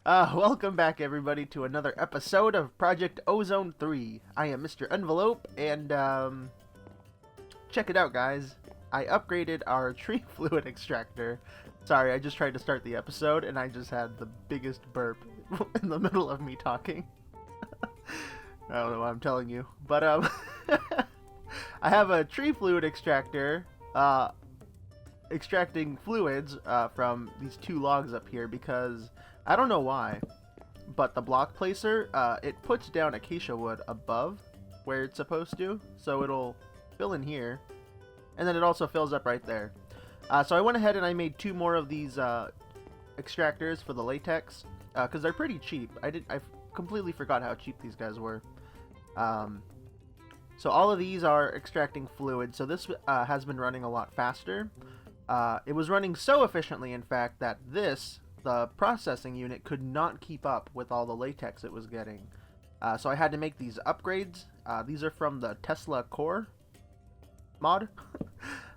Welcome back, everybody, to another episode of Project Ozone 3. I am MrEnvelope, and, check it out, guys. I upgraded our tree fluid extractor. Sorry, I just tried to start the episode, and I just had the biggest burp in the middle of me talking. I don't know what I'm telling you, but, I have a tree fluid extractor, extracting fluids, from these two logs up here because I don't know why, but the block placer, it puts down acacia wood above where it's supposed to, so it'll fill in here, and then it also fills up right there. So I went ahead and I made two more of these extractors for the latex, because they're pretty cheap. I completely forgot how cheap these guys were. So all of these are extracting fluid, so this has been running a lot faster. It was running so efficiently, in fact, that the processing unit could not keep up with all the latex it was getting. So I had to make these upgrades. These are from the Tesla Core mod.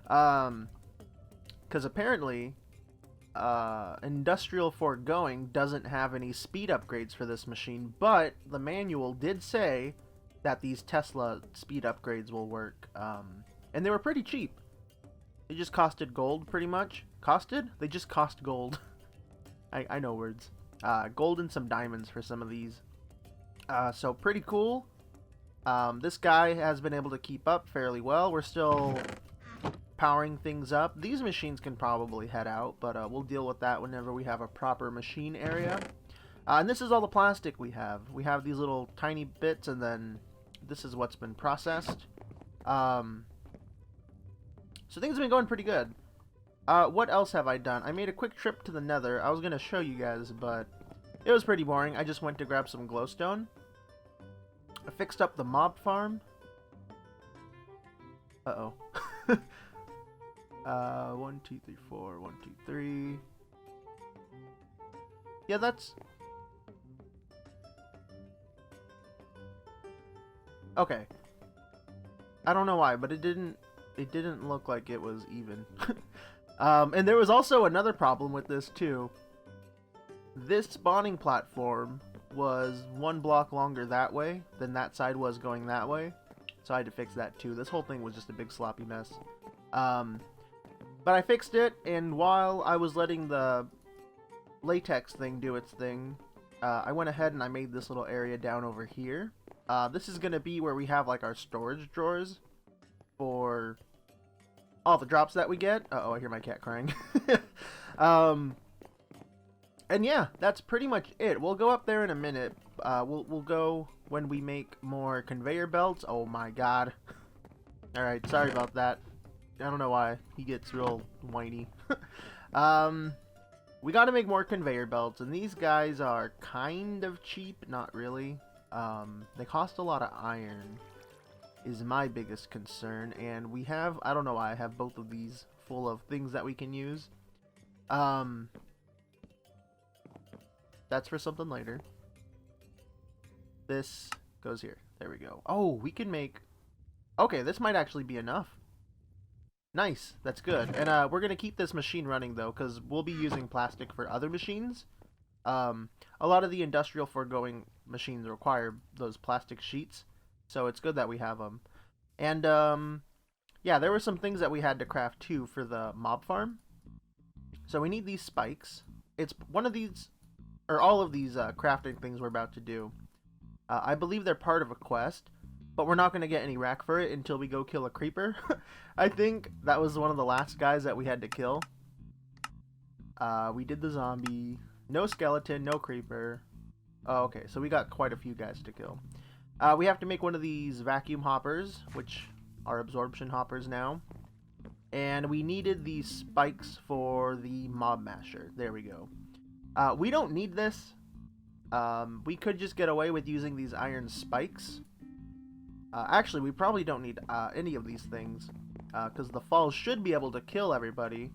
Because apparently, Industrial Foregoing doesn't have any speed upgrades for this machine, but the manual did say that these Tesla speed upgrades will work. And they were pretty cheap. They just costed gold, pretty much. Costed? They just cost gold. I know words. Gold and some diamonds for some of these. So pretty cool. This guy has been able to keep up fairly well. We're still powering things up. These machines can probably head out, but we'll deal with that whenever we have a proper machine area. And this is all the plastic we have. We have these little tiny bits, and then this is what's been processed. So things have been going pretty good. What else have I done? I made a quick trip to the Nether. I was going to show you guys, but it was pretty boring. I just went to grab some glowstone. I fixed up the mob farm. Uh-oh. 1, 2, 3, 4. 1, 2, 3. Yeah, that's... Okay. I don't know why, but it didn't look like it was even. And there was also another problem with this too. This spawning platform was 1 block longer that way than that side was going that way. So I had to fix that too. This whole thing was just a big sloppy mess. But I fixed it, and while I was letting the latex thing do its thing, I went ahead and I made this little area down over here. This is going to be where we have like our storage drawers for all the drops that we get. Uh-oh, I hear my cat crying. And yeah, that's pretty much it. We'll go up there in a minute. We'll go when we make more conveyor belts. Oh my god. Alright, sorry about that. I don't know why. He gets real whiny. We gotta make more conveyor belts, and these guys are kind of cheap. Not really. They cost a lot of iron, is my biggest concern, and we have, I don't know why I have both of these full of things that we can use. That's for something later. This goes here. There we go. Oh, we can make... Okay, this might actually be enough. Nice, that's good. And we're going to keep this machine running, though, because we'll be using plastic for other machines. A lot of the Industrial Foregoing machines require those plastic sheets, so it's good that we have them. And, yeah, there were some things that we had to craft, too, for the mob farm. So we need these spikes. It's one of these, or all of these crafting things we're about to do. I believe they're part of a quest, but we're not going to get any rack for it until we go kill a creeper. I think that was one of the last guys that we had to kill. We did the zombie. No skeleton, no creeper. Oh, okay, so we got quite a few guys to kill. We have to make one of these vacuum hoppers, which are absorption hoppers now. And we needed these spikes for the mob masher. There we go. We don't need this. We could just get away with using these iron spikes. Actually, we probably don't need any of these things, because the falls should be able to kill everybody.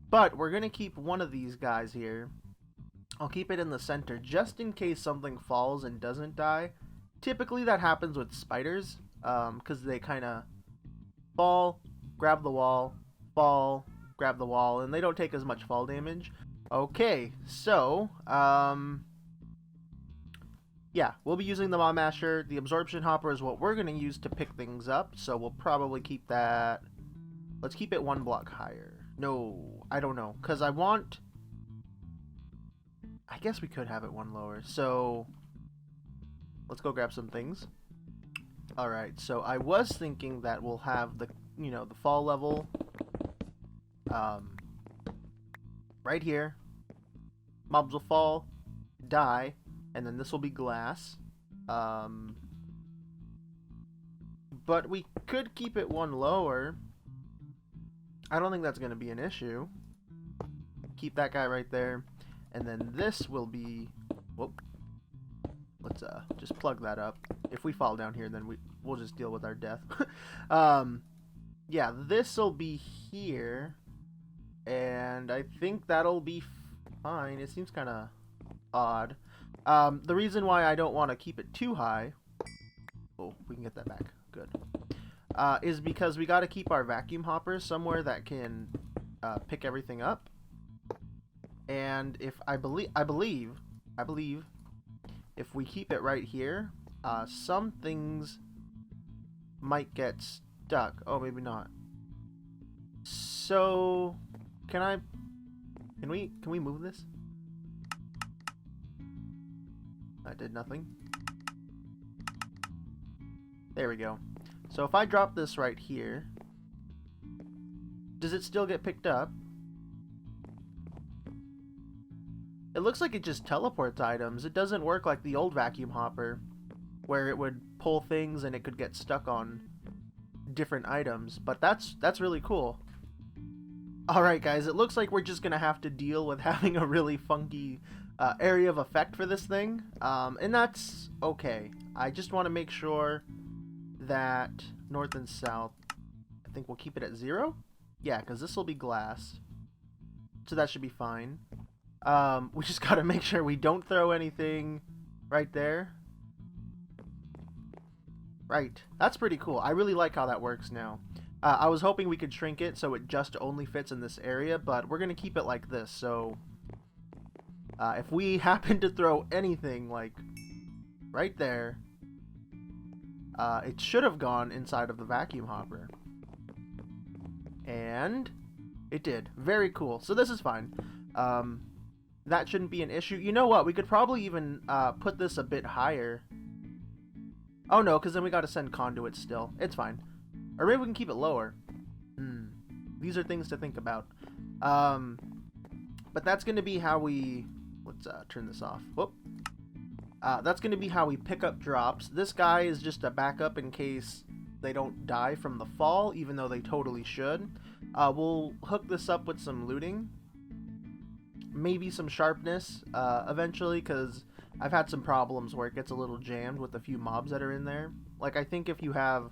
But we're going to keep one of these guys here. I'll keep it in the center just in case something falls and doesn't die. Typically that happens with spiders, because they kind of fall, grab the wall, fall, grab the wall, and they don't take as much fall damage. Okay, so, Yeah, we'll be using the Mob Masher. The Absorption Hopper is what we're going to use to pick things up, so we'll probably keep that... Let's keep it 1 block higher. No, I don't know, because I want... I guess we could have it 1 lower, so... Let's go grab some things. Alright, so I was thinking that we'll have the, you know, the fall level... right here. Mobs will fall, die, and then this will be glass. But we could keep it 1 lower. I don't think that's going to be an issue. Keep that guy right there. And then this will be... Whoop. Let's just plug that up. If we fall down here, then we'll just deal with our death. Yeah, this will be here. And I think that'll be fine. It seems kind of odd. The reason why I don't want to keep it too high... Oh, we can get that back. Good. Is because we got to keep our vacuum hoppers somewhere that can pick everything up. And if I believe if we keep it right here, some things might get stuck. Oh, maybe not. So, can we move this? That did nothing. There we go. So if I drop this right here, does it still get picked up? It looks like it just teleports items. It doesn't work like the old vacuum hopper, where it would pull things and it could get stuck on different items. But that's really cool. Alright guys, it looks like we're just gonna have to deal with having a really funky area of effect for this thing. And that's okay. I just want to make sure that north and south, I think we'll keep it at 0. Yeah, because this will be glass. So that should be fine. We just got to make sure we don't throw anything right there. Right. That's pretty cool. I really like how that works now. I was hoping we could shrink it so it just only fits in this area, but we're going to keep it like this. So if we happen to throw anything like right there, it should have gone inside of the vacuum hopper. And it did. Very cool. So this is fine. That shouldn't be an issue. You know what? We could probably even put this a bit higher. Oh no, because then we got to send conduits still. It's fine. Or maybe we can keep it lower. These are things to think about. But that's going to be how we... Let's turn this off. Whoop. That's going to be how we pick up drops. This guy is just a backup in case they don't die from the fall, even though they totally should. We'll hook this up with some looting. Maybe some sharpness eventually, because I've had some problems where it gets a little jammed with a few mobs that are in there. Like, I think if you have,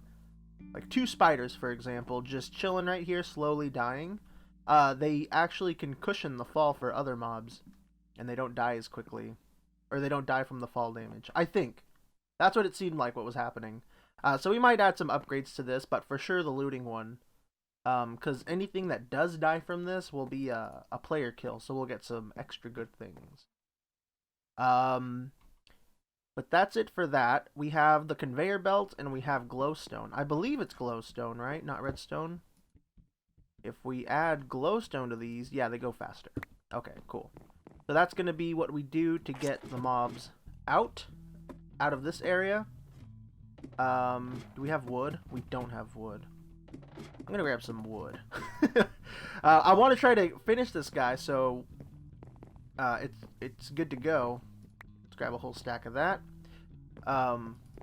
like, 2 spiders, for example, just chilling right here, slowly dying, they actually can cushion the fall for other mobs, and they don't die as quickly. Or they don't die from the fall damage. I think. That's what it seemed like what was happening. So we might add some upgrades to this, but for sure the looting one. Because anything that does die from this will be a player kill, so we'll get some extra good things. But that's it for that. We have the conveyor belt, and we have glowstone. I believe it's glowstone, right? Not redstone? If we add glowstone to these, yeah, they go faster. Okay, cool. So that's going to be what we do to get the mobs out of this area. Do we have wood? We don't have wood. I'm going to grab some wood. I want to try to finish this guy, so it's good to go. Let's grab a whole stack of that.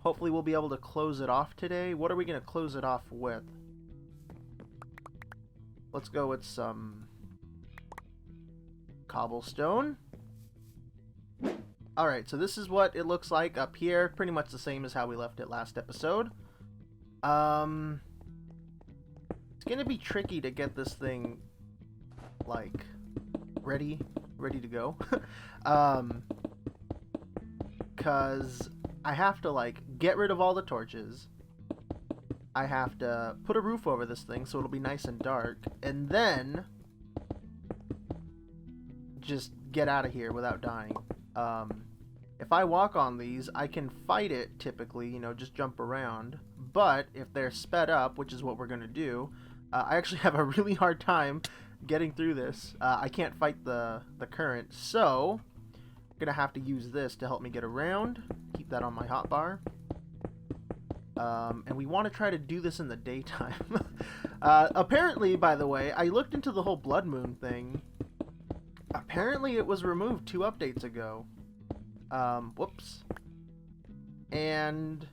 Hopefully we'll be able to close it off today. What are we going to close it off with? Let's go with some cobblestone. Alright, so this is what it looks like up here. Pretty much the same as how we left it last episode. It's gonna be tricky to get this thing, like, ready to go. Cause I have to, like, get rid of all the torches. I have to put a roof over this thing so it'll be nice and dark. And then just get out of here without dying. If I walk on these, I can fight it typically, you know, just jump around. But if they're sped up, which is what we're going to do, I actually have a really hard time getting through this. I can't fight the current, so I'm going to have to use this to help me get around. Keep that on my hotbar. And we want to try to do this in the daytime. Apparently, by the way, I looked into the whole blood moon thing. Apparently it was removed 2 updates ago. Whoops. And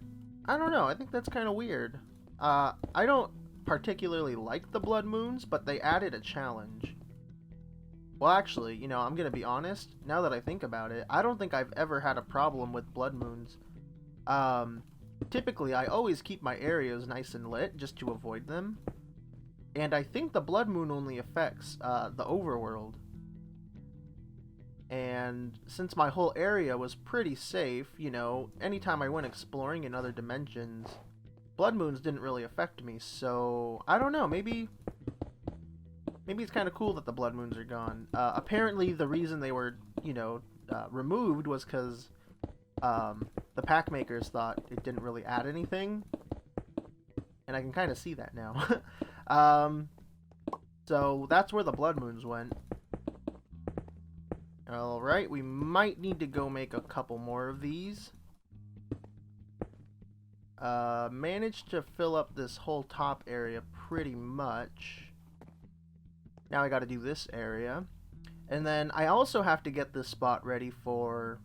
I don't know, I think that's kind of weird. I don't particularly like the blood moons, but they added a challenge. Well, actually, you know, I'm gonna be honest, now that I think about it, I don't think I've ever had a problem with blood moons. Typically, I always keep my areas nice and lit, just to avoid them. And I think the blood moon only affects, the overworld. And since my whole area was pretty safe, you know, anytime I went exploring in other dimensions, blood moons didn't really affect me, so I don't know, maybe it's kind of cool that the blood moons are gone. Apparently the reason they were, you know, removed was because the pack makers thought it didn't really add anything, and I can kind of see that now. So that's where the blood moons went. Alright, we might need to go make a couple more of these. Managed to fill up this whole top area pretty much. Now I gotta do this area. And then I also have to get this spot ready for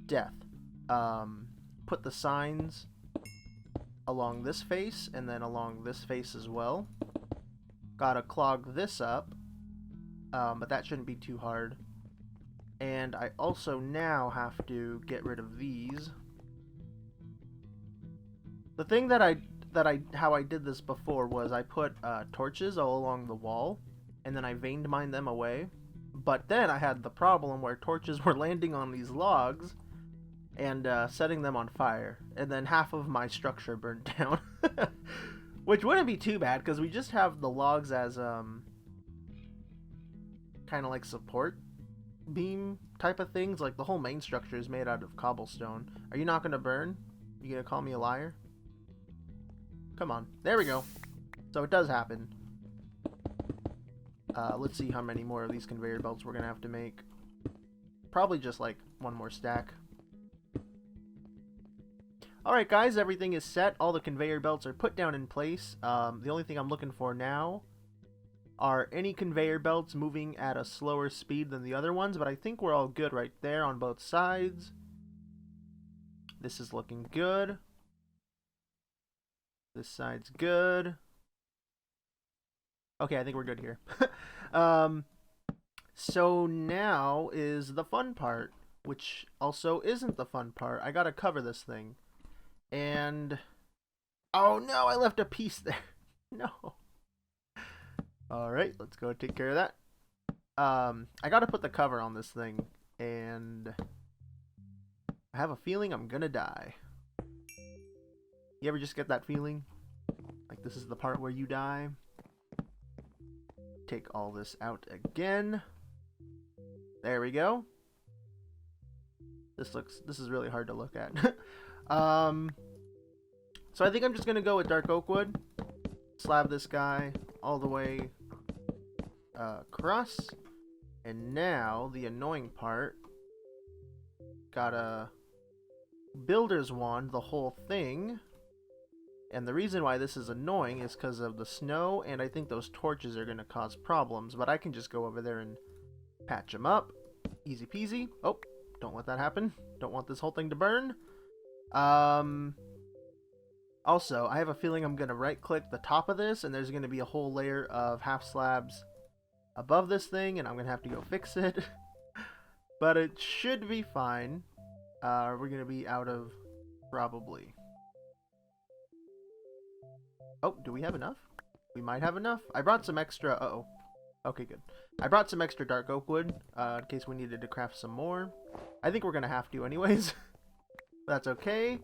death. Put the signs along this face and then along this face as well. Gotta clog this up. But that shouldn't be too hard. And I also now have to get rid of these. The thing how I did this before was I put torches all along the wall, and then I veined mine them away. But then I had the problem where torches were landing on these logs and setting them on fire, and then half of my structure burned down. Which wouldn't be too bad, because we just have the logs as kind of like support beam type of things. Like the whole main structure is made out of cobblestone. Are you not gonna burn? You gonna call me a liar? Come on, there we go. So it does happen. Let's see how many more of these conveyor belts we're gonna have to make. Probably just like one more stack. Alright guys, everything is set. All the conveyor belts are put down in place. The only thing I'm looking for now are any conveyor belts moving at a slower speed than the other ones, but I think we're all good right there on both sides. This is looking good. This side's good. Okay, I think we're good here. So now is the fun part, which also isn't the fun part. I gotta cover this thing. And oh no, I left a piece there. No. Alright, let's go take care of that. I gotta put the cover on this thing, and I have a feeling I'm gonna die. You ever just get that feeling? Like this is the part where you die? Take all this out again. There we go. This is really hard to look at. So I think I'm just gonna go with dark oak wood. Slab this guy all the way across, and now the annoying part. Gotta builder's wand the whole thing, and the reason why this is annoying is because of the snow, and I think those torches are gonna cause problems, but I can just go over there and patch them up. Easy peasy. Oh, don't let that happen. Don't want this whole thing to burn. Also, I have a feeling I'm gonna right click the top of this, and there's gonna be a whole layer of half slabs above this thing, and I'm gonna have to go fix it. But it should be fine. We're gonna be out of probably. Oh, do we have enough? We might have enough. I brought some extra. Uh-oh. Okay, good. I brought some extra dark oak wood in case we needed to craft some more. I think we're gonna have to anyways. That's okay.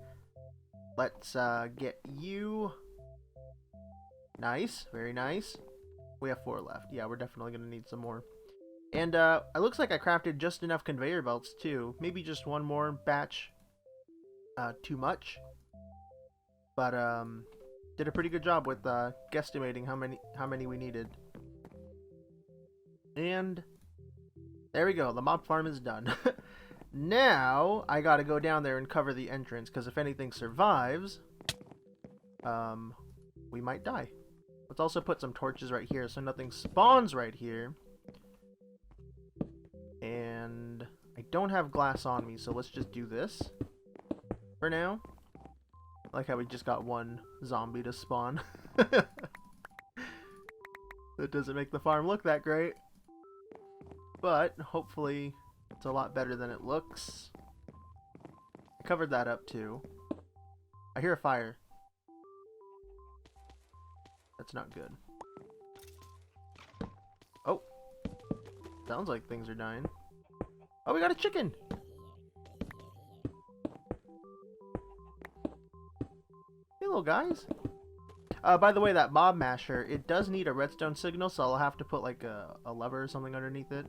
Let's get you. Nice, very nice. We have 4 left. Yeah, we're definitely gonna need some more. And it looks like I crafted just enough conveyor belts too. Maybe just one more batch. Too much. But did a pretty good job with guesstimating how many we needed. And there we go. The mob farm is done. Now I gotta go down there and cover the entrance, because if anything survives, we might die. Let's also put some torches right here so nothing spawns right here. And I don't have glass on me, so let's just do this for now. I like how we just got one zombie to spawn. That doesn't make the farm look that great. But hopefully it's a lot better than it looks. I covered that up too. I hear a fire. That's not good. Oh. Sounds like things are dying. Oh, we got a chicken! Hey, little guys. By the way, that mob masher, it does need a redstone signal, so I'll have to put like a lever or something underneath it.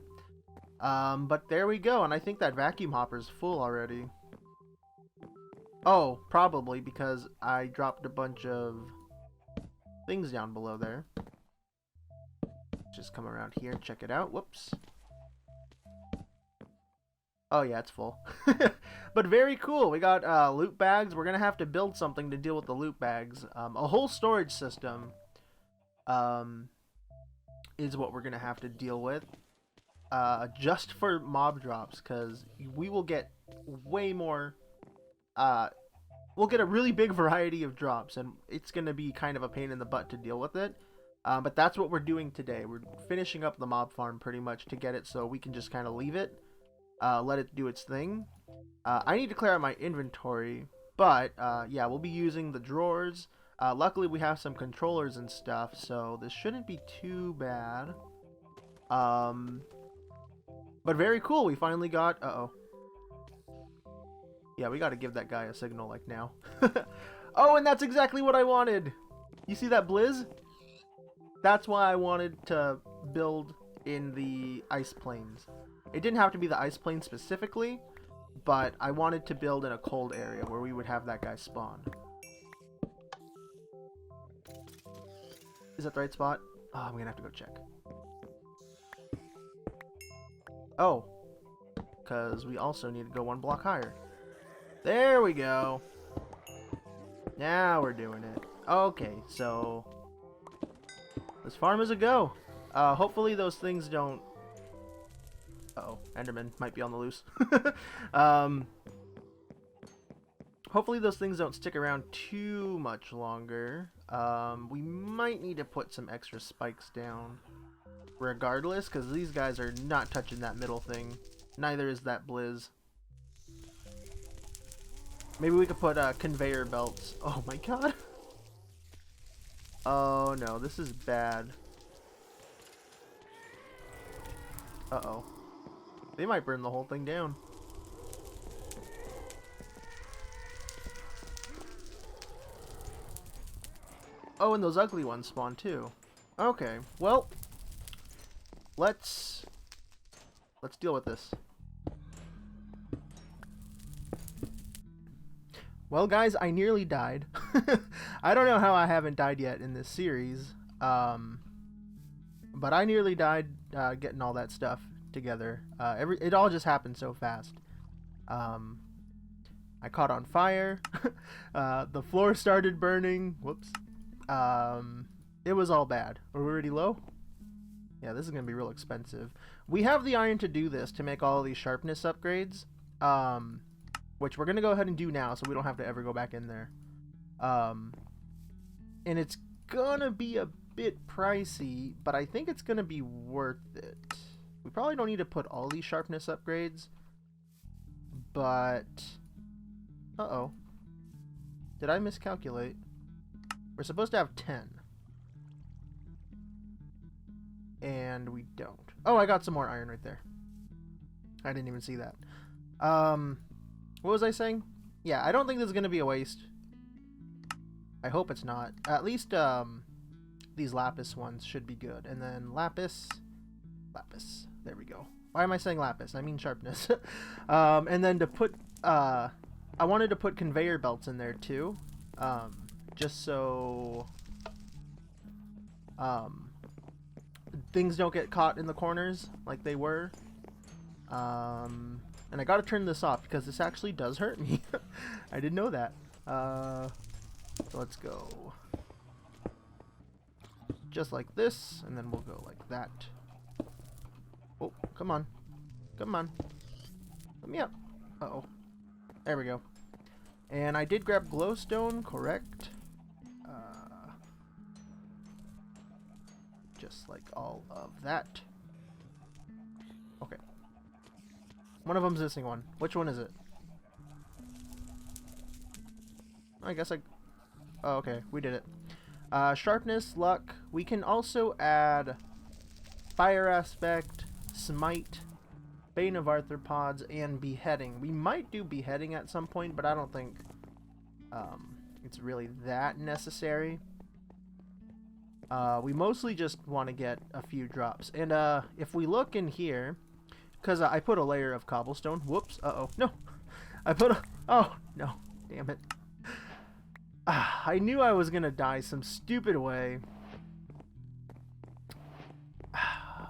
But there we go, and I think that vacuum hopper's full already. Oh, probably because I dropped a bunch of things down below there. Just come around here and check it out. Whoops. Oh yeah, it's full. But very cool. We got loot bags. We're gonna have to build something to deal with the loot bags. A whole storage system is what we're gonna have to deal with. Just for mob drops, because we will get way more. We'll get a really big variety of drops, and it's gonna be kind of a pain in the butt to deal with it. But that's what we're doing today. We're finishing up the mob farm pretty much to get it so we can just kind of leave it. Let it do its thing. I need to clear out my inventory, but yeah, we'll be using the drawers. Luckily, we have some controllers and stuff, so this shouldn't be too bad. But very cool. We finally got... Uh-oh. Yeah, we gotta give that guy a signal, like, now. Oh, and that's exactly what I wanted! You see that blizz? That's why I wanted to build in the ice plains. It didn't have to be the ice plain specifically, but I wanted to build in a cold area where we would have that guy spawn. Is that the right spot? Oh, I'm gonna have to go check. Oh, because we also need to go one block higher. There we go. Now we're doing it. Okay, so this farm is a go. Hopefully those things don't... Uh-oh, Enderman might be on the loose. Hopefully those things don't stick around too much longer. We might need to put some extra spikes down regardless, because these guys are not touching that middle thing. Neither is that blizz. Maybe we could put conveyor belts. Oh my god. Oh no, this is bad. Uh-oh. They might burn the whole thing down. Oh, and those ugly ones spawn too. Okay, well, let's deal with this. Well, guys, I nearly died. I don't know how I haven't died yet in this series, but I nearly died getting all that stuff together. It all just happened so fast. I caught on fire. The floor started burning. Whoops. It was all bad. Are we already low? Yeah, this is gonna be real expensive. We have the iron to do this, to make all these sharpness upgrades, which we're gonna go ahead and do now, so we don't have to ever go back in there. And it's gonna be a bit pricey, but I think it's gonna be worth it. We probably don't need to put all these sharpness upgrades, but... Uh-oh. Did I miscalculate? We're supposed to have 10. And we don't. Oh, I got some more iron right there. I didn't even see that. What was I saying? Yeah, I don't think this is going to be a waste. I hope it's not. At least, these lapis ones should be good. And then lapis. There we go. Why am I saying lapis? I mean sharpness. And then to put, I wanted to put conveyor belts in there too, just so things don't get caught in the corners like they were. And I gotta turn this off because this actually does hurt me. I didn't know that. So let's go just like this, and then we'll go like that. Oh, come on. Come on. Let me up. Uh-oh. There we go. And I did grab glowstone, correct? Just like all of that. Okay. One of them's missing one. Which one is it? I guess I... Oh, okay. We did it. Sharpness, luck. We can also add fire aspect, smite, bane of arthropods, and beheading. We might do beheading at some point, but I don't think it's really that necessary. We mostly just want to get a few drops. And if we look in here, because I put a layer of cobblestone. Whoops. Uh-oh. No. I put a... Oh, no. Damn it. I knew I was going to die some stupid way.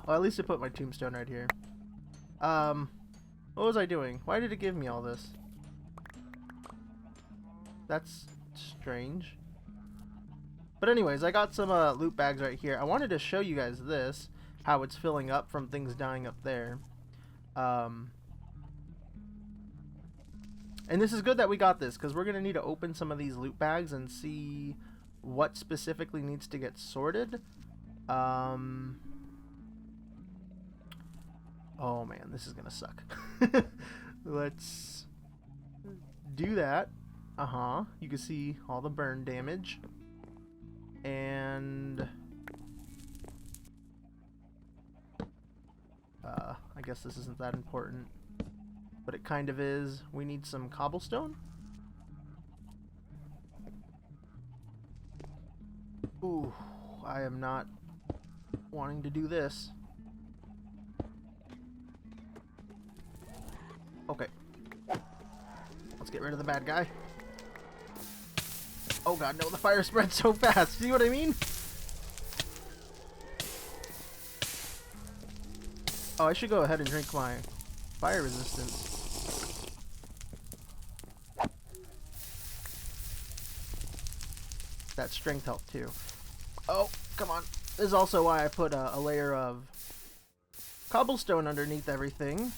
Well, at least I put my tombstone right here. What was I doing? Why did it give me all this? That's strange. But anyways, I got some loot bags right here. I wanted to show you guys this, how it's filling up from things dying up there. And this is good that we got this, because we're going to need to open some of these loot bags and see what specifically needs to get sorted. Oh man, this is going to suck. Let's do that. You can see all the burn damage. And I guess this isn't that important, but it kind of is. We need some cobblestone. Ooh, I am not wanting to do this. Okay, let's get rid of the bad guy. Oh god, no, the fire spreads so fast. See what I mean? Oh, I should go ahead and drink my fire resistance. That strength health too. Oh, come on. This is also why I put a layer of cobblestone underneath everything.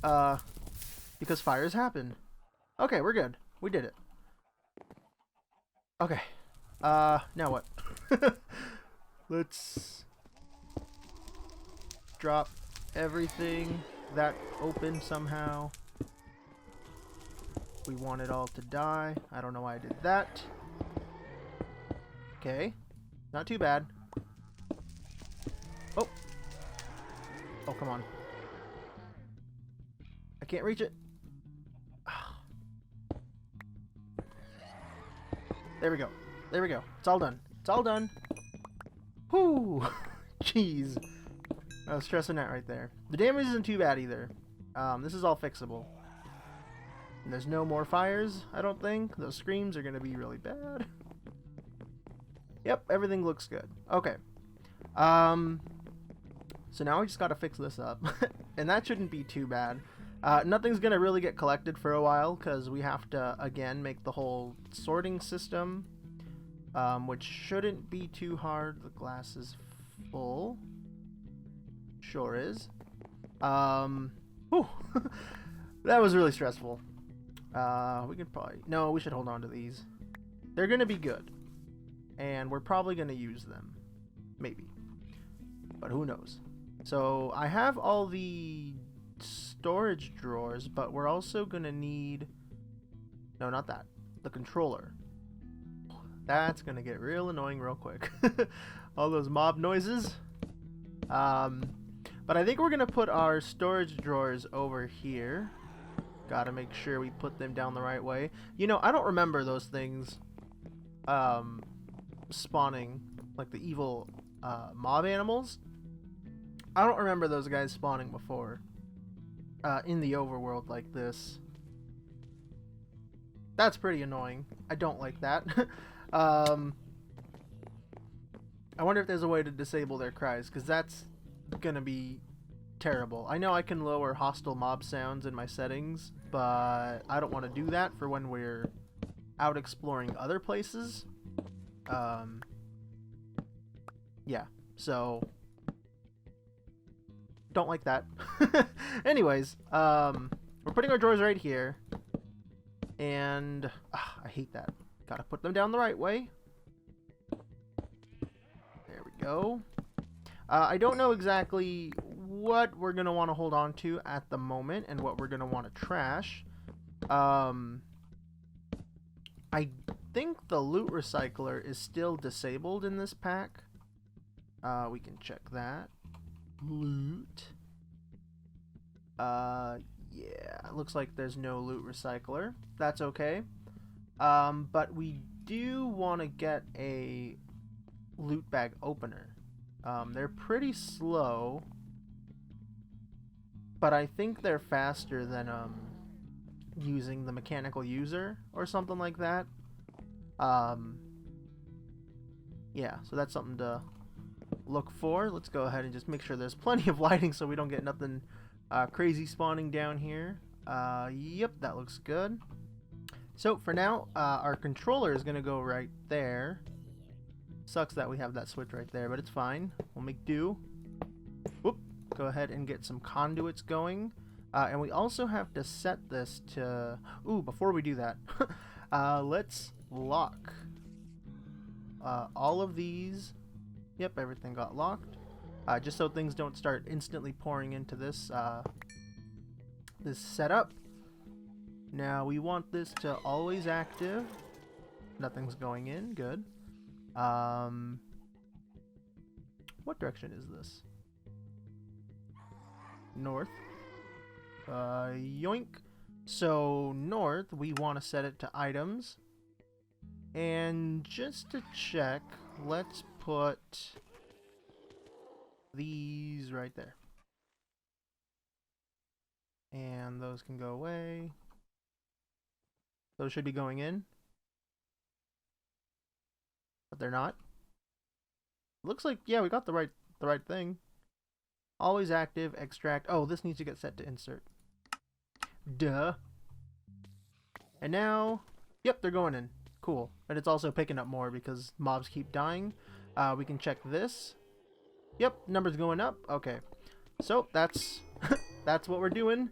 Because fires happen. Okay, we're good. We did it. Okay. Now what? Let's drop everything that open somehow. We want it all to die. I don't know why I did that. Okay. Not too bad. Oh. Oh, come on. I can't reach it. There we go. There we go. It's all done. It's all done. Whoo! Jeez. I was stressing that right there. The damage isn't too bad either. This is all fixable. And there's no more fires, I don't think. Those screams are going to be really bad. Yep, everything looks good. Okay. So now we just got to fix this up. And that shouldn't be too bad. Nothing's going to really get collected for a while because we have to, again, make the whole sorting system, which shouldn't be too hard. The glass is full. Sure is. Whew. That was really stressful. We could probably... No, we should hold on to these. They're going to be good. And we're probably going to use them. Maybe. But who knows. So, I have all the storage drawers, but we're also going to need... No, not that. The controller. That's going to get real annoying real quick. All those mob noises. But I think we're going to put our storage drawers over here. Gotta make sure we put them down the right way. You know, I don't remember those things spawning, like the evil mob animals. I don't remember those guys spawning before. In the overworld like this. That's pretty annoying. I don't like that. I wonder if there's a way to disable their cries, because that's gonna be terrible. I know I can lower hostile mob sounds in my settings, but I don't want to do that for when we're out exploring other places. Yeah, so don't like that. Anyways, we're putting our drawers right here, and I hate that. Gotta put them down the right way. There we go. I don't know exactly what we're gonna want to hold on to at the moment and what we're gonna want to trash. I think the loot recycler is still disabled in this pack. We can check that. Loot. Yeah, it looks like there's no loot recycler. That's okay. But we do want to get a loot bag opener. They're pretty slow, but I think they're faster than using the mechanical user or something like that. Yeah, so that's something to look for. Let's go ahead and just make sure there's plenty of lighting so we don't get nothing crazy spawning down here. Yep, that looks good. So for now, our controller is going to go right there. Sucks that we have that switch right there, but it's fine. We'll make do. Whoop. Go ahead and get some conduits going. And we also have to set this to... Ooh, before we do that, let's lock all of these. Yep, everything got locked. Just so things don't start instantly pouring into this this setup. Now we want this to always active. Nothing's going in. Good. What direction is this? North. Yoink. So north, we want to set it to items. And just to check, let's put these right there. And those can go away. Those should be going in. But they're not. Looks like, yeah, we got the right thing. Always active, extract. Oh, this needs to get set to insert. Duh. And now, yep, they're going in. Cool. And it's also picking up more because mobs keep dying. We can check this. Yep, numbers going up. Okay. So that's that's what we're doing.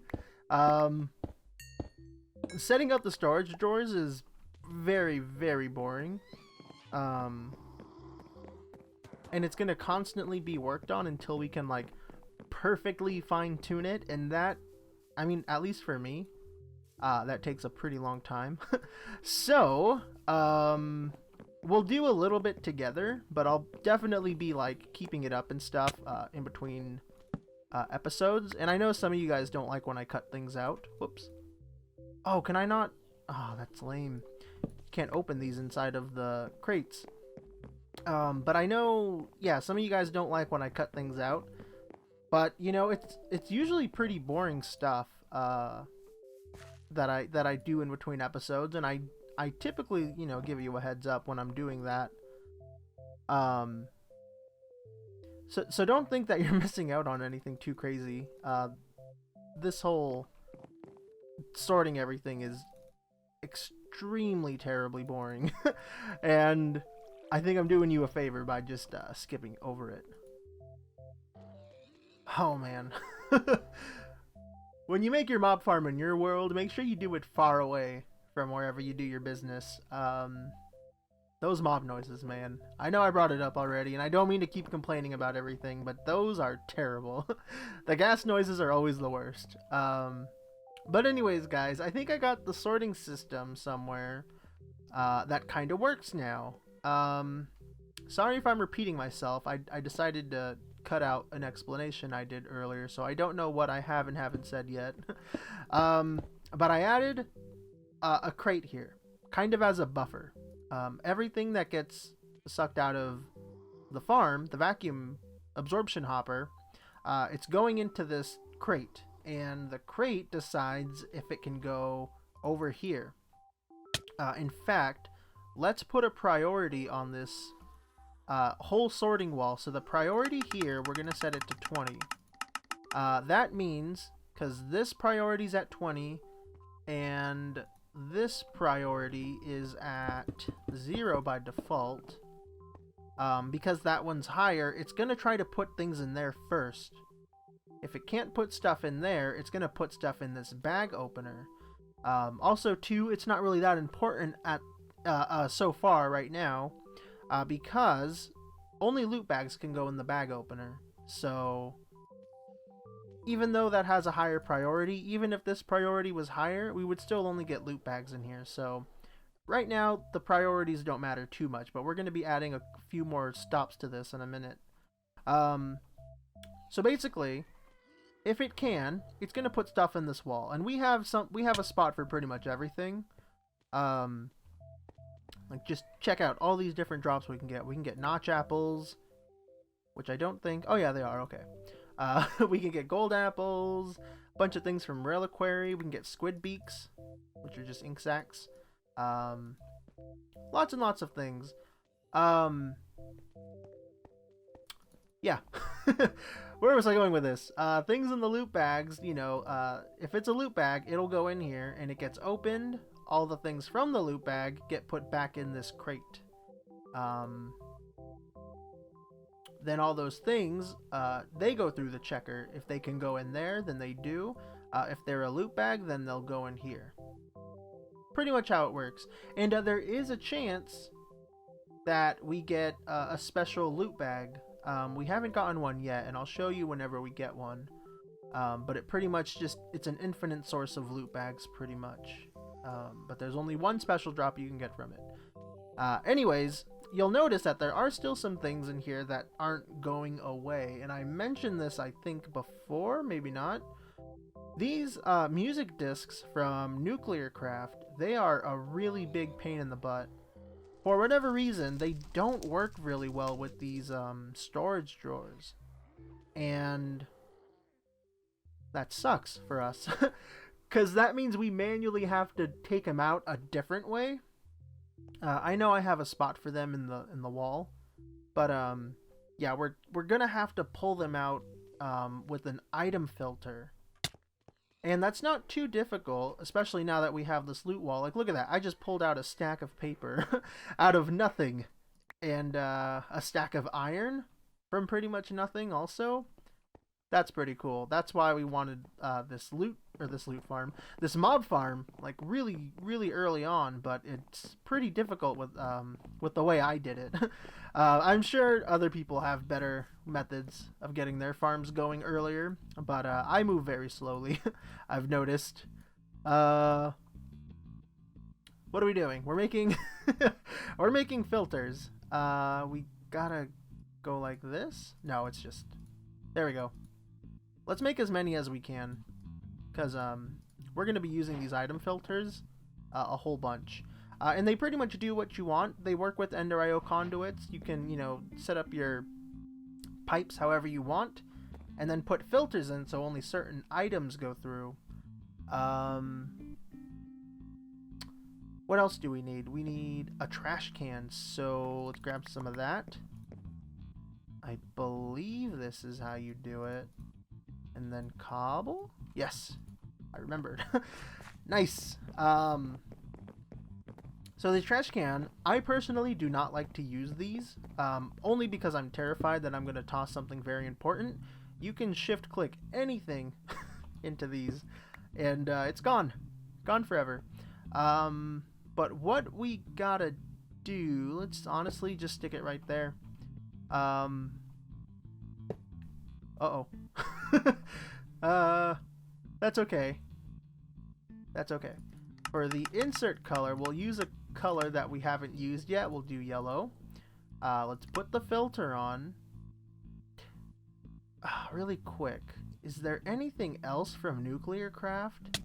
Setting up the storage drawers is very, very boring. And it's gonna constantly be worked on until we can like perfectly fine-tune it, and that, I mean, at least for me, that takes a pretty long time. So we'll do a little bit together, but I'll definitely be like keeping it up and stuff in between episodes. And I know some of you guys don't like when I cut things out. Whoops. Oh, can I not? Oh, that's lame. Can't open these inside of the crates. But I know, yeah, some of you guys don't like when I cut things out. But you know, it's usually pretty boring stuff that I do in between episodes, and I typically, you know, give you a heads up when I'm doing that. So don't think that you're missing out on anything too crazy. This whole sorting everything is extremely terribly boring. And I think I'm doing you a favor by just skipping over it. Oh man. When you make your mob farm in your world, make sure you do it far away from wherever you do your business. Those mob noises, man. I know I brought it up already, and I don't mean to keep complaining about everything, but those are terrible. The gas noises are always the worst. But anyways, guys, I think I got the sorting system somewhere that kind of works now. Sorry if I'm repeating myself. I decided to cut out an explanation I did earlier, so I don't know what I have and haven't said yet. But I added a crate here, kind of as a buffer. Everything that gets sucked out of the farm, the vacuum absorption hopper, it's going into this crate, and the crate decides if it can go over here. In fact, let's put a priority on this whole sorting wall. So the priority here, we're going to set it to 20. That means, because this priority is at 20, and this priority is at 0 by default, because that one's higher, it's going to try to put things in there first. If it can't put stuff in there, it's going to put stuff in this bag opener. Also, too, it's not really that important at so far right now, because only loot bags can go in the bag opener. So even though that has a higher priority, even if this priority was higher, we would still only get loot bags in here. So right now, the priorities don't matter too much, but we're going to be adding a few more stops to this in a minute. So basically, if it can, it's going to put stuff in this wall. And we have a spot for pretty much everything. Like, just check out all these different drops we can get. We can get notch apples, which I don't think... Oh, yeah, they are. Okay. We can get gold apples, a bunch of things from reliquary. We can get squid beaks, which are just ink sacs. Lots and lots of things. Yeah. Where was I going with this? Things in the loot bags, you know, if it's a loot bag, it'll go in here and it gets opened. All the things from the loot bag get put back in this crate. Then all those things, they go through the checker. If they can go in there, then they do. If they're a loot bag, then they'll go in here. Pretty much how it works. And there is a chance that we get a special loot bag. We haven't gotten one yet, and I'll show you whenever we get one. But it pretty much just, it's an infinite source of loot bags, pretty much. But there's only one special drop you can get from it. Anyways, you'll notice that there are still some things in here that aren't going away. And I mentioned this, I think, before, maybe not. These music discs from Nuclear Craft, they are a really big pain in the butt. For whatever reason, they don't work really well with these storage drawers. And that sucks for us. Because that means we manually have to take them out a different way. I know I have a spot for them in the wall. But yeah, we're going to have to pull them out with an item filter. And that's not too difficult, especially now that we have this loot wall. Like, look at that. I just pulled out a stack of paper out of nothing. And a stack of iron from pretty much nothing also. That's pretty cool. That's why we wanted this mob farm, like really, really early on. But it's pretty difficult with the way I did it. I'm sure other people have better methods of getting their farms going earlier, but I move very slowly. I've noticed. What are we doing? We're making we're making filters. We gotta go like this. No, it's just, there we go. Let's make as many as we can, because we're going to be using these item filters a whole bunch. And they pretty much do what you want. They work with Ender IO conduits. You can, you know, set up your pipes however you want, and then put filters in so only certain items go through. What else do we need? We need a trash can, so let's grab some of that. I believe this is how you do it. And then cobble? Yes, I remembered. Nice. So the trash can, I personally do not like to use these, only because I'm terrified that I'm going to toss something very important. You can shift click anything into these, and it's gone. Gone forever. But what we gotta do, let's honestly just stick it right there. Uh-oh. That's okay. That's okay. For the insert color, we'll use a color that we haven't used yet. We'll do yellow. Let's put the filter on. Really quick. Is there anything else from Nuclear Craft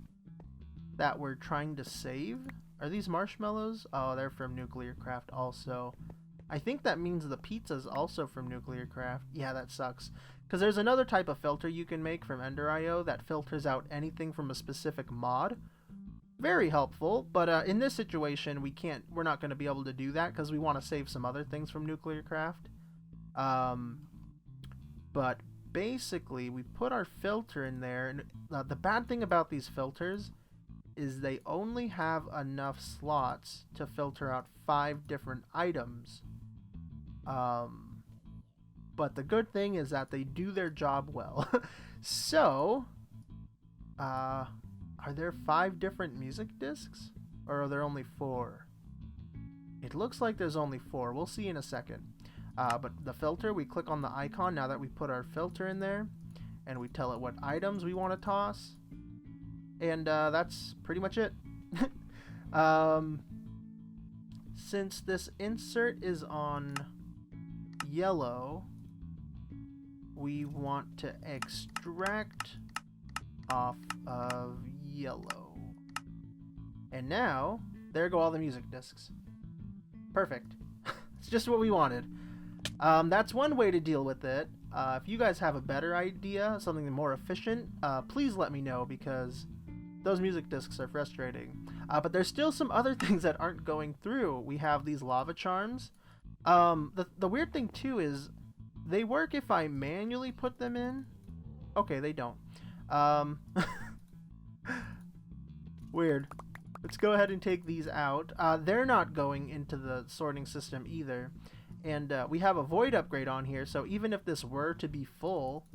that we're trying to save? Are these marshmallows? Oh, they're from Nuclear Craft also. I think that means the pizza's also from Nuclear Craft. Yeah, that sucks. Because there's another type of filter you can make from Ender.io that filters out anything from a specific mod. Very helpful, but in this situation we're not going to be able to do that because we want to save some other things from Nuclear Craft. But basically we put our filter in there, and the bad thing about these filters is they only have enough slots to filter out 5 different items. But the good thing is that they do their job well. So, are there 5 different music discs? Or are there only 4? It looks like there's only 4. We'll see in a second. But the filter, we click on the icon now that we put our filter in there. And we tell it what items we want to toss. And that's pretty much it. Since this insert is on yellow, we want to extract off of yellow. And now, there go all the music discs. Perfect. It's just what we wanted. That's one way to deal with it. If you guys have a better idea, something more efficient, please let me know, because those music discs are frustrating. But there's still some other things that aren't going through. We have these lava charms. The weird thing too is they work if I manually put them in. Okay, they don't. Weird. Let's go ahead and take these out. They're not going into the sorting system either. And we have a void upgrade on here, so even if this were to be full,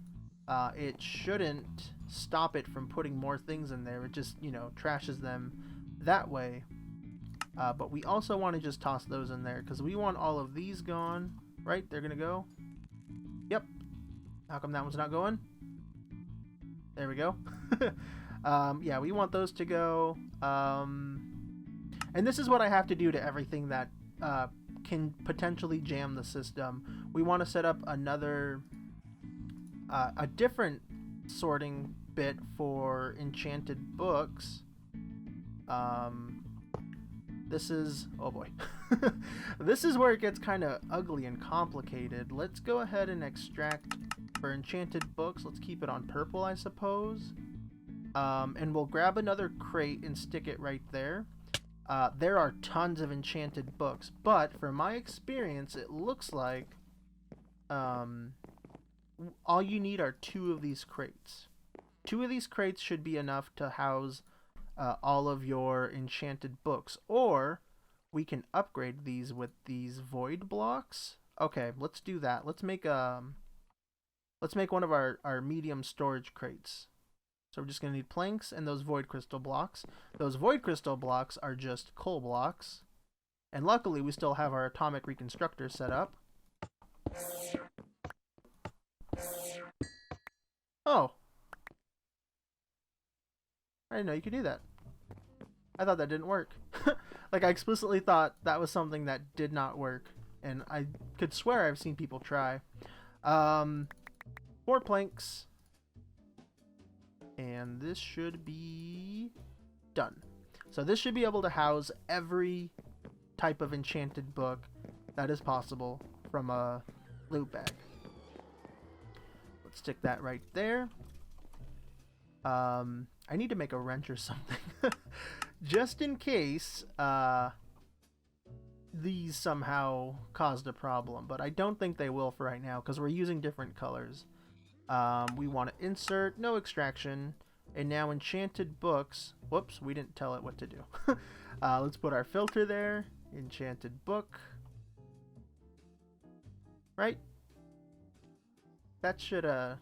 it shouldn't stop it from putting more things in there. It just, trashes them that way. But we also want to just toss those in there, because we want all of these gone. Right? They're going to go? Yep. How come that one's not going? There we go. Yeah, we want those to go. And this is what I have to do to everything that can potentially jam the system. We want to set up another, a different sorting bit for enchanted books. This is, oh boy, this is where it gets kind of ugly and complicated. Let's go ahead and extract for enchanted books. Let's keep it on purple, I suppose. And we'll grab another crate and stick it right there. There are tons of enchanted books, but from my experience, it looks like all you need are 2 of these crates. 2 of these crates should be enough to house all of your enchanted books, or we can upgrade these with these void blocks. Okay, let's do that. Let's make one of our medium storage crates. So we're just going to need planks and those void crystal blocks. Those void crystal blocks are just coal blocks. And luckily we still have our atomic reconstructor set up. Oh. I didn't know you could do that. I thought that didn't work. Like, I explicitly thought that was something that did not work. And I could swear I've seen people try. 4 planks. And this should be done. So this should be able to house every type of enchanted book that is possible from a loot bag. Let's stick that right there. I need to make a wrench or something. Just in case these somehow caused a problem. But I don't think they will for right now, because we're using different colors. We want to insert, no extraction, and now enchanted books. Whoops, we didn't tell it what to do. Let's put our filter there, enchanted book. Right? That should, there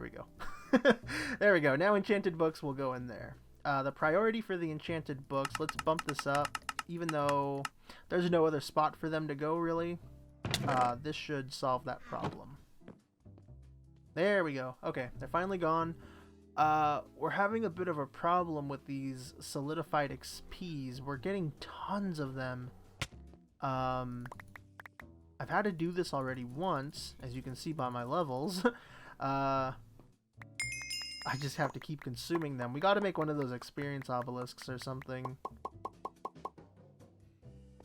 we go. There we go. Now enchanted books will go in there. The priority for the enchanted books, let's bump this up, even though there's no other spot for them to go, really. This should solve that problem. There we go. Okay, they're finally gone. We're having a bit of a problem with these solidified XPs. We're getting tons of them. I've had to do this already once, as you can see by my levels. I just have to keep consuming them. We gotta make one of those experience obelisks or something,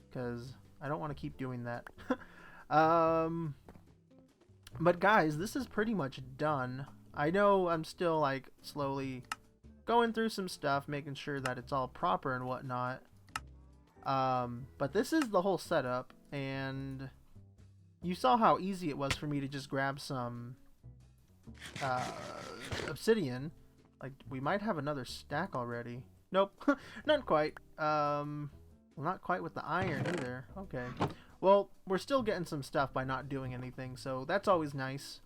because I don't want to keep doing that. But guys, this is pretty much done. I know I'm still like slowly going through some stuff, making sure that it's all proper and whatnot. But this is the whole setup, and you saw how easy it was for me to just grab some obsidian. Like, we might have another stack already. Nope, not quite. Well, not quite with the iron either. Okay. Well, we're still getting some stuff by not doing anything, so that's always nice.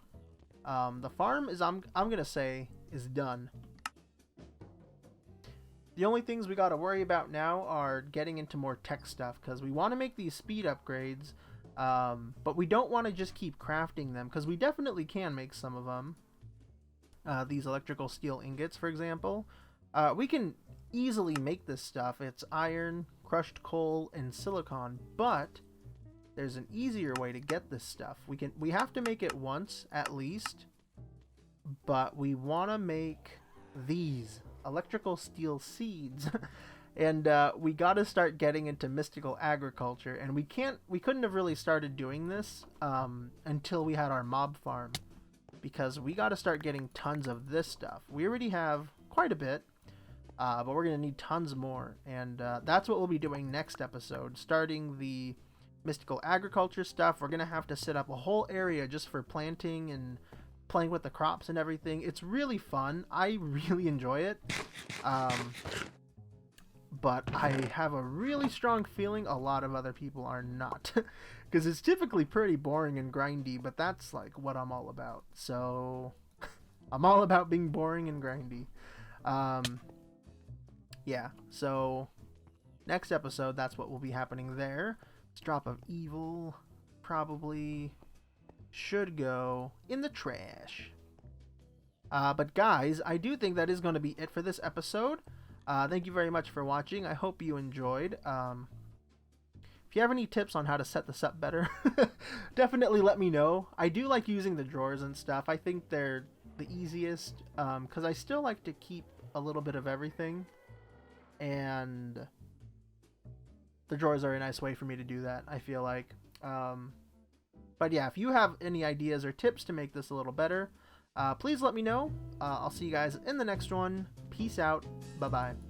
The farm is, I'm gonna say, is done. The only things we gotta worry about now are getting into more tech stuff, because we want to make these speed upgrades, but we don't want to just keep crafting them, because we definitely can make some of them. These electrical steel ingots, for example. We can easily make this stuff. It's iron, crushed coal, and silicon, but there's an easier way to get this stuff. We have to make it once at least, but we want to make these electrical steel seeds. And we got to start getting into mystical agriculture, and we couldn't have really started doing this until we had our mob farm, because we got to start getting tons of this stuff. We already have quite a bit, but we're going to need tons more, and that's what we'll be doing next episode, starting the mystical agriculture stuff. We're going to have to set up a whole area just for planting and playing with the crops and everything. It's really fun. I really enjoy it. But I have a really strong feeling a lot of other people are not. Because it's typically pretty boring and grindy, but that's like what I'm all about. So I'm all about being boring and grindy. Yeah, so next episode, that's what will be happening there. This drop of evil probably should go in the trash. But guys, I do think that is going to be it for this episode. Thank you very much for watching. I hope you enjoyed. If you have any tips on how to set this up better, definitely let me know. I do like using the drawers and stuff. I think they're the easiest, because I still like to keep a little bit of everything. And the drawers are a nice way for me to do that, I feel like. But yeah, if you have any ideas or tips to make this a little better, please let me know. I'll see you guys in the next one. Peace out. Bye-bye.